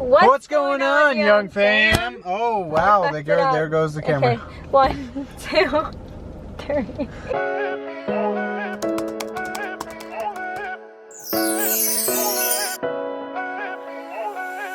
What's going on, young fam? Oh, wow. There goes the camera. Okay. 1, 2, 3.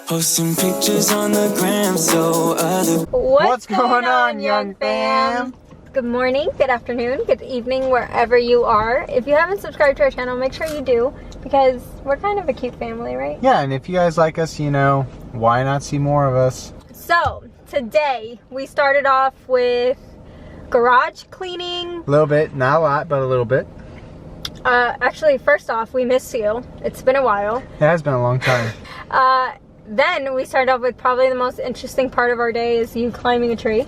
Posting pictures on the gram so other. What's going on, young fam? Good morning, good afternoon, good evening, wherever you are. If you haven't subscribed to our channel, make sure you do, because we're kind of a cute family, right? Yeah, and if you guys like us, you know, why not see more of us? So, today, we started off with garage cleaning. A little bit, not a lot, but a little bit. Actually, first off, we miss you. It's been a while. It has been a long time. Then we started off with probably the most interesting part of our day is you climbing a tree.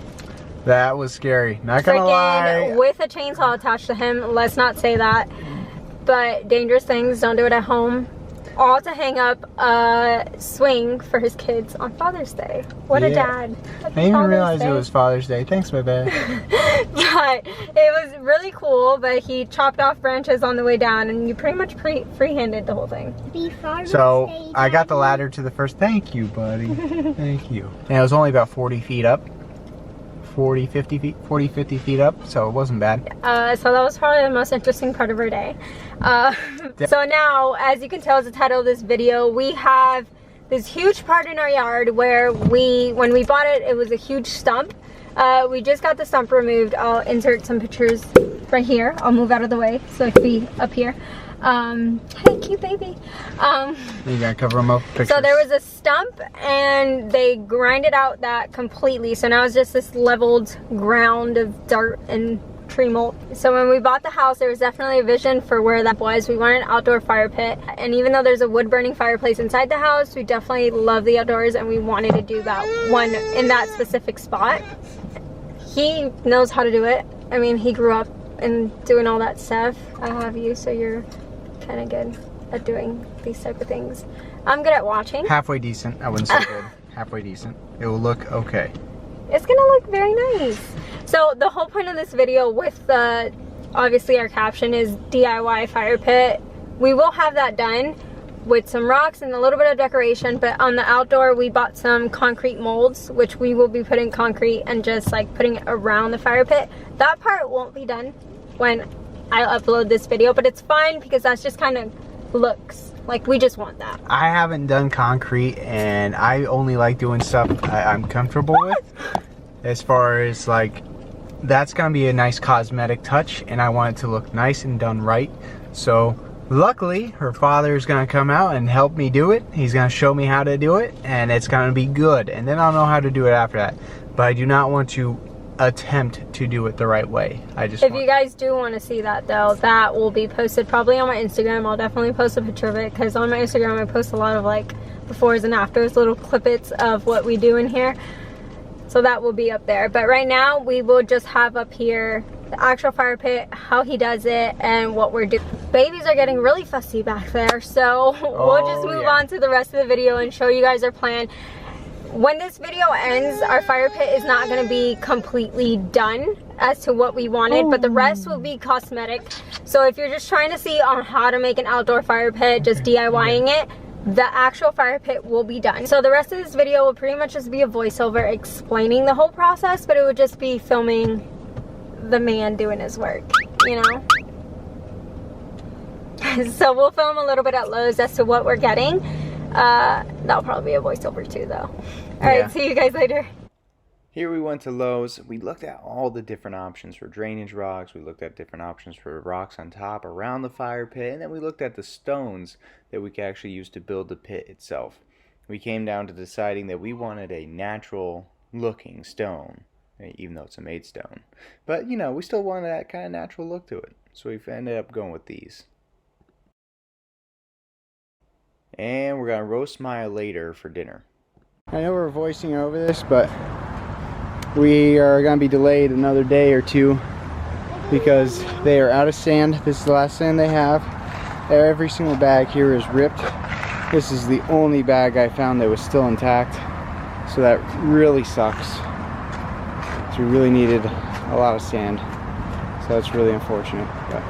That was scary. Not gonna lie. With a chainsaw attached to him. Let's not say that. But dangerous things, don't do it at home. All to hang up a swing for his kids on Father's Day. What a dad. I didn't even realize it was Father's Day. Thanks, baby. But it was really cool, but he chopped off branches on the way down and you pretty much freehanded the whole thing. So I got the ladder to the first. Thank you, buddy. Thank you. And it was only about 40 feet up. 40, 50 feet up, so it wasn't bad. So that was probably the most interesting part of our day. So now, as you can tell as the title of this video, we have this huge part in our yard where when we bought it, it was a huge stump. We just got the stump removed. I'll insert some pictures right here. I'll move out of the way so it can be up here. Hey, cute baby. You gotta cover them up. Pictures. So there was a stump and they grinded out that completely. So now it's just this leveled ground of dirt and tree mold. So when we bought the house, there was definitely a vision for where that was. We wanted an outdoor fire pit. And even though there's a wood burning fireplace inside the house, we definitely love the outdoors and we wanted to do that one in that specific spot. He knows how to do it. I mean, he grew up in doing all that stuff. I have you, so you're kind of good at doing these type of things. I'm good at watching. Halfway decent. I wouldn't say good. Halfway decent. It will look okay. It's gonna look very nice. So the whole point of this video with obviously our caption is DIY fire pit. We will have that done with some rocks and a little bit of decoration, but on the outdoor we bought some concrete molds, which we will be putting concrete and just like putting it around the fire pit. That part won't be done when I upload this video, but it's fine because that's just kind of looks like we just want that. I haven't done concrete and I only like doing stuff I'm comfortable with. As far as like, that's gonna be a nice cosmetic touch and I want it to look nice and done right. So luckily her father is gonna come out and help me do it. He's gonna show me how to do it and it's gonna be good, and then I'll know how to do it after that. But I do not want to attempt to do it the right way. If you guys do want to see that though, that will be posted probably on my Instagram. I'll definitely post a picture of it because on my Instagram I post a lot of like befores and afters, little clippets of what we do in here. So that will be up there. But right now we will just have up here the actual fire pit, how he does it, and what we're doing. Babies are getting really fussy back there, so we'll just move on to the rest of the video and show you guys our plan. When this video ends, our fire pit is not going to be completely done as to what we wanted, but the rest will be cosmetic. So if you're just trying to see on how to make an outdoor fire pit, just DIYing it, the actual fire pit will be done. So the rest of this video will pretty much just be a voiceover explaining the whole process, but it would just be filming the man doing his work, you know? So we'll film a little bit at Lowe's as to what we're getting. That'll probably be a voiceover too though. Alright, see you guys later. Here we went to Lowe's. We looked at all the different options for drainage rocks. We looked at different options for rocks on top around the fire pit. And then we looked at the stones that we could actually use to build the pit itself. We came down to deciding that we wanted a natural looking stone, even though it's a made stone. But you know, we still wanted that kind of natural look to it. So we ended up going with these. And we're gonna roast Maya later for dinner. I know we're voicing over this, but we are gonna be delayed another day or two because they are out of sand. This is the last sand they have. Every single bag here is ripped. This is the only bag I found that was still intact, so that really sucks. So we really needed a lot of sand, so that's really unfortunate. But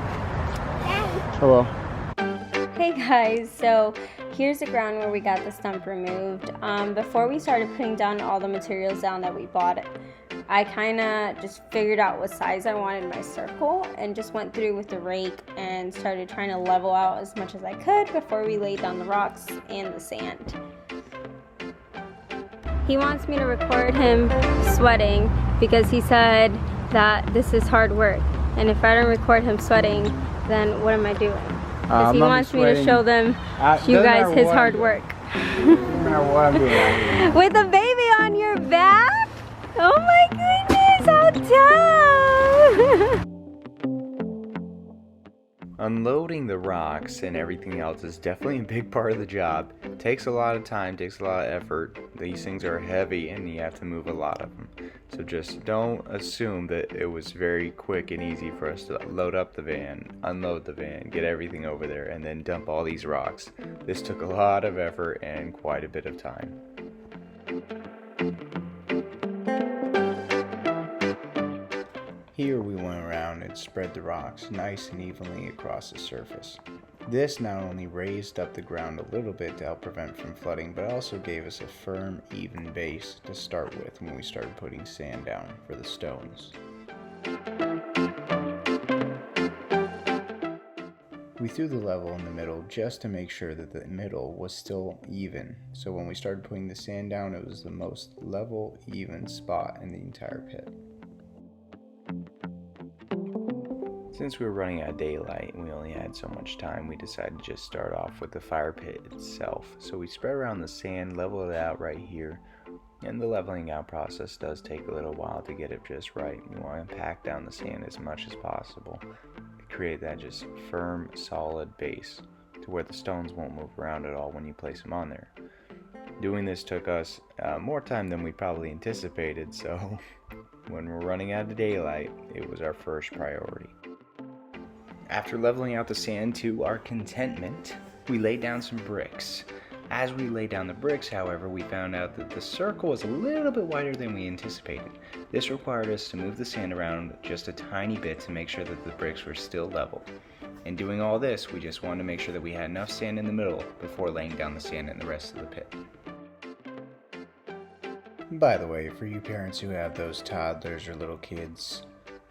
oh well. Hey guys, so Here's the ground where we got the stump removed. Before we started putting down all the materials down that we bought, I kind of just figured out what size I wanted my circle and just went through with the rake and started trying to level out as much as I could before we laid down the rocks and the sand. He wants me to record him sweating because he said that this is hard work, and if I don't record him sweating, then what am I doing? Because he wants me to show them, you guys, his hard work. No matter what I'm doing out here. With a baby on your back? Oh my goodness, how tough! Unloading the rocks and everything else is definitely a big part of the job. It takes a lot of time, takes a lot of effort. These things are heavy and you have to move a lot of them. So just don't assume that it was very quick and easy for us to load up the van, unload the van, get everything over there, and then dump all these rocks. This took a lot of effort and quite a bit of time. Here we went around and spread the rocks nice and evenly across the surface. This not only raised up the ground a little bit to help prevent from flooding, but also gave us a firm, even base to start with when we started putting sand down for the stones. We threw the level in the middle just to make sure that the middle was still even, so when we started putting the sand down, it was the most level, even spot in the entire pit. Since we were running out of daylight and we only had so much time, we decided to just start off with the fire pit itself. So we spread around the sand, leveled it out right here, and the leveling out process does take a little while to get it just right. We want to pack down the sand as much as possible to create that just firm, solid base to where the stones won't move around at all when you place them on there. Doing this took us more time than we probably anticipated, so when we're running out of daylight, it was our first priority. After leveling out the sand to our contentment, we laid down some bricks. As we laid down the bricks, however, we found out that the circle was a little bit wider than we anticipated. This required us to move the sand around just a tiny bit to make sure that the bricks were still level. In doing all this, we just wanted to make sure that we had enough sand in the middle before laying down the sand in the rest of the pit. By the way, for you parents who have those toddlers or little kids,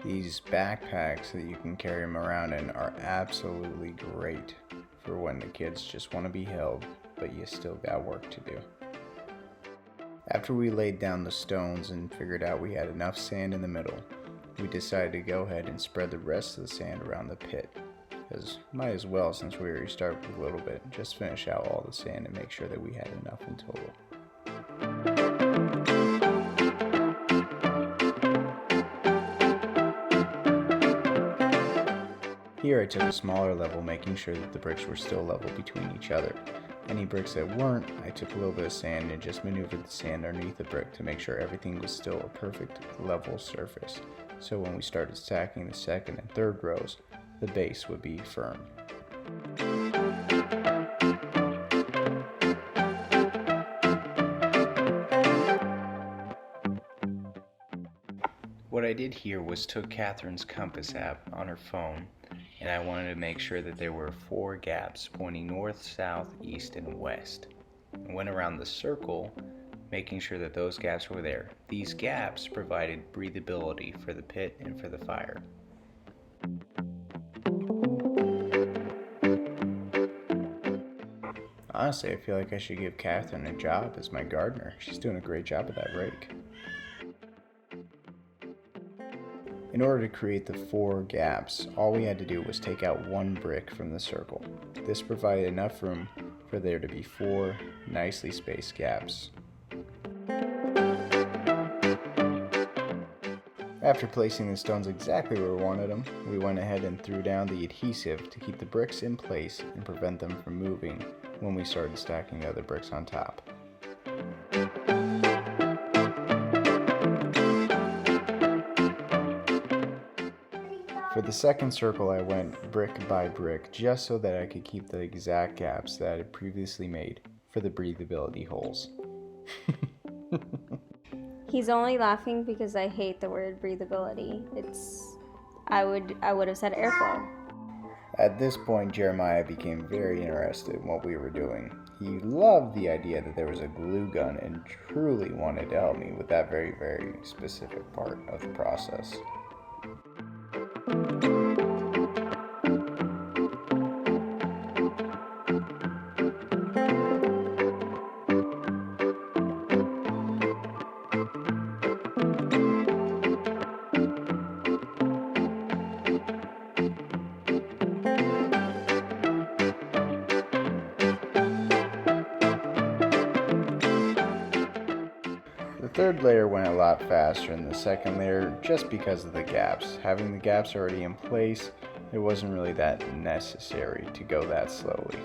these backpacks that you can carry them around in are absolutely great for when the kids just want to be held, but you still got work to do. After we laid down the stones and figured out we had enough sand in the middle, we decided to go ahead and spread the rest of the sand around the pit. Because might as well, since we already started with a little bit, just finish out all the sand and make sure that we had enough in total. Here I took a smaller level, making sure that the bricks were still level between each other. Any bricks that weren't, I took a little bit of sand and just maneuvered the sand underneath the brick to make sure everything was still a perfect level surface. So when we started stacking the second and third rows, the base would be firm. What I did here was took Catherine's compass app on her phone, and I wanted to make sure that there were 4 gaps pointing north, south, east, and west. I went around the circle, making sure that those gaps were there. These gaps provided breathability for the pit and for the fire. Honestly, I feel like I should give Catherine a job as my gardener. She's doing a great job with that rake. In order to create the 4 gaps, all we had to do was take out 1 brick from the circle. This provided enough room for there to be 4 nicely spaced gaps. After placing the stones exactly where we wanted them, we went ahead and threw down the adhesive to keep the bricks in place and prevent them from moving when we started stacking the other bricks on top. For the second circle, I went brick by brick just so that I could keep the exact gaps that I had previously made for the breathability holes. He's only laughing because I hate the word breathability. I would have said airflow. At this point, Jeremiah became very interested in what we were doing. He loved the idea that there was a glue gun and truly wanted to help me with that very, very specific part of the process. The third layer went a lot faster than the second layer just because of the gaps. Having the gaps already in place, it wasn't really that necessary to go that slowly.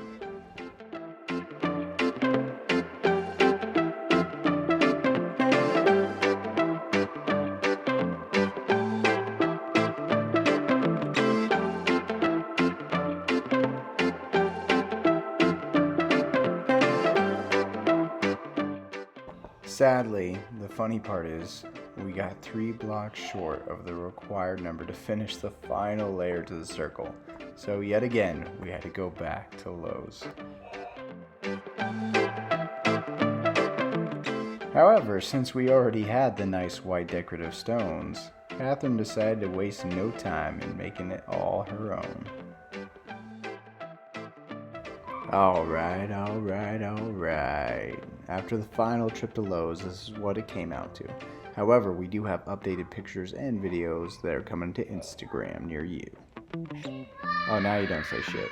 Sadly, the funny part is, we got 3 blocks short of the required number to finish the final layer to the circle. So yet again, we had to go back to Lowe's. However, since we already had the nice white decorative stones, Catherine decided to waste no time in making it all her own. Alright. After the final trip to Lowe's, this is what it came out to. However, we do have updated pictures and videos that are coming to Instagram near you. Oh, now you don't say shit.